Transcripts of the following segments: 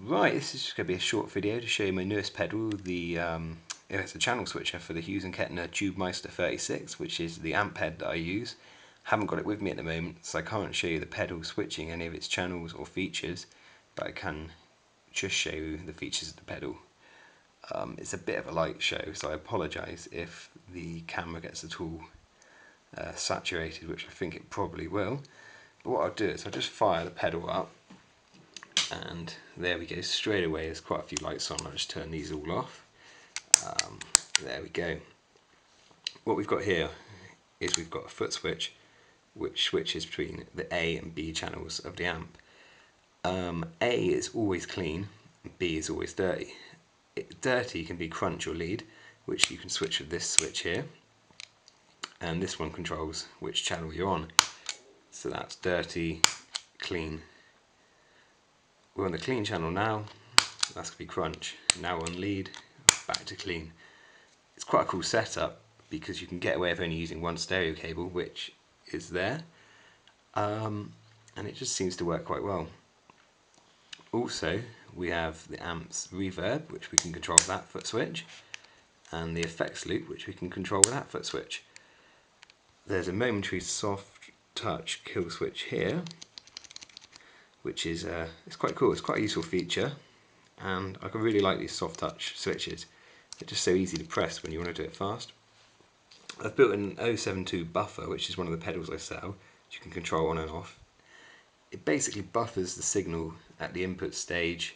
Right, this is just going to be a short video to show you my newest pedal, it's a channel switcher for the Hughes Kettner Tubemeister 36, which is the amp head that I use. Haven't got it with me at the moment, so I can't show you the pedal switching any of its channels or features, but I can just show you the features of the pedal. It's a bit of a light show, so I apologise if the camera gets at all saturated, which I think it probably will. But what I'll do is I'll just fire the pedal up, and there we go, straight away there's quite a few lights on. I'll just turn these all off. There we go. What we've got here is we've got a foot switch which switches between the A and B channels of the amp. A is always clean, B is always dirty. Dirty can be crunch or lead, which you can switch with this switch here, and this one controls which channel you're on. So that's dirty, clean. We're on the clean channel now, that's going to be crunch. Now on lead, back to clean. It's quite a cool setup because you can get away with only using one stereo cable, which is there, and it just seems to work quite well. Also, we have the amp's reverb, which we can control with that foot switch, and the effects loop, which we can control with that foot switch. There's a momentary soft touch kill switch here, which is it's quite cool. It's quite a useful feature, and I really like these soft touch switches. They're just so easy to press when you want to do it fast. I've built an 072 buffer, which is one of the pedals I sell, which you can control on and off. It basically buffers the signal at the input stage.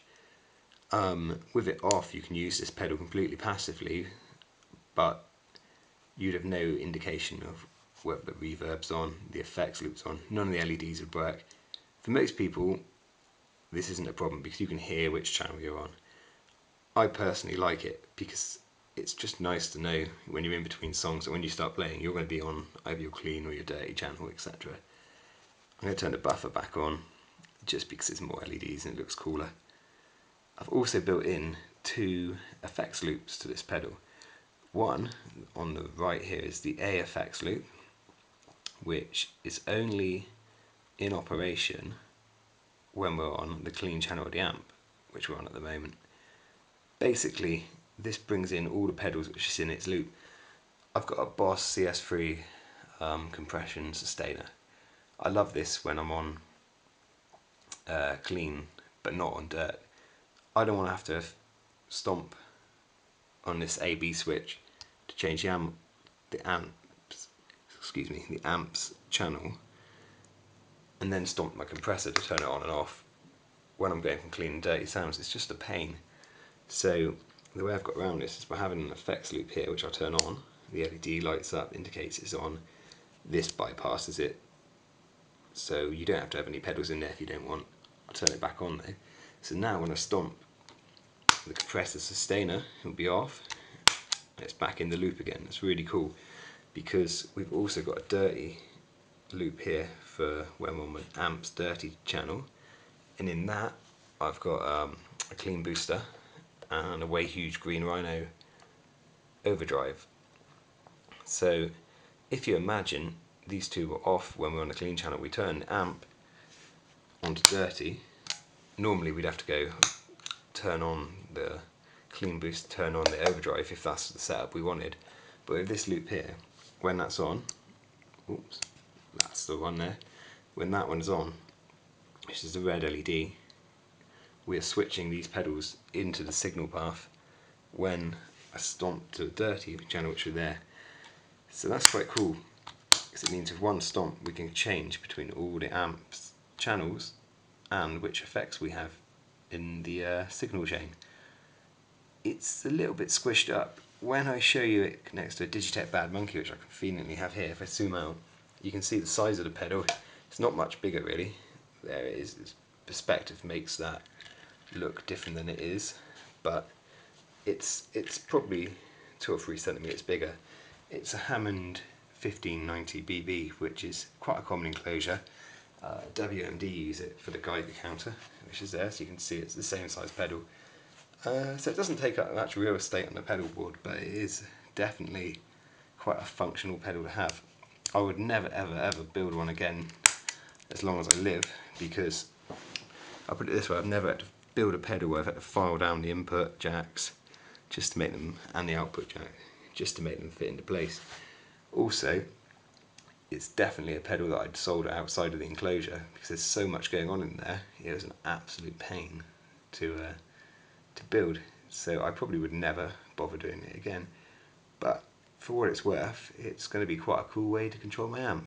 With it off, you can use this pedal completely passively, but you'd have no indication of whether the reverb's on, the effects loop's on. None of the LEDs would work. For most people, this isn't a problem because you can hear which channel you're on. I personally like it because it's just nice to know when you're in between songs that when you start playing you're going to be on either your clean or your dirty channel, etc. I'm going to turn the buffer back on just because it's more LEDs and it looks cooler. I've also built in two effects loops to this pedal. One on the right here is the A effects loop, which is only in operation when we're on the clean channel of the amp, which we're on at the moment. Basically, this brings in all the pedals which is in its loop. I've got a Boss CS3 compression sustainer. I love this when I'm on clean but not on dirt. I don't want to have to stomp on this AB switch to change the amp's channel, and then stomp my compressor to turn it on and off when I'm going from clean and dirty sounds. It's just a pain. So the way I've got around this is by having an effects loop here, which I'll turn on. The LED lights up, indicates it's on. This bypasses it, so you don't have to have any pedals in there if you don't want. I'll turn it back on though. So now when I stomp, the compressor sustainer will be off, and it's back in the loop again. It's really cool because we've also got a dirty loop here for when we're on my amp's dirty channel, and in that I've got a clean booster and a way huge green rhino overdrive. So if you imagine these two were off when we're on the clean channel, we turn the amp onto dirty, normally we'd have to go turn on the clean boost, turn on the overdrive if that's the setup we wanted. But with this loop here, when that's on, oops, that's the one there, when that one's on, which is the red LED, we are switching these pedals into the signal path when I stomp to the dirty channel which are there. So that's quite cool because it means with one stomp we can change between all the amp's channels and which effects we have in the signal chain. It's a little bit squished up. When I show you it next to a Digitech Bad Monkey, which I conveniently have here, if I zoom out, you can see the size of the pedal. It's not much bigger really. There it is. Its perspective makes that look different than it is, but it's probably 2 or 3 centimeters bigger. It's a Hammond 1590 BB, which is quite a common enclosure. WMD use it for the Geiger counter, which is there, so you can see it's the same size pedal. So it doesn't take up much real estate on the pedal board, but it is definitely quite a functional pedal to have. I would never ever build one again as long as I live, because I'll put it this way, I've never had to build a pedal where I've had to file down the input jacks just to make them, and the output jack, just to make them fit into place. Also, it's definitely a pedal that I'd solder outside of the enclosure because there's so much going on in there. It was an absolute pain to build, so I probably would never bother doing it again. But for what it's worth, it's going to be quite a cool way to control my amp.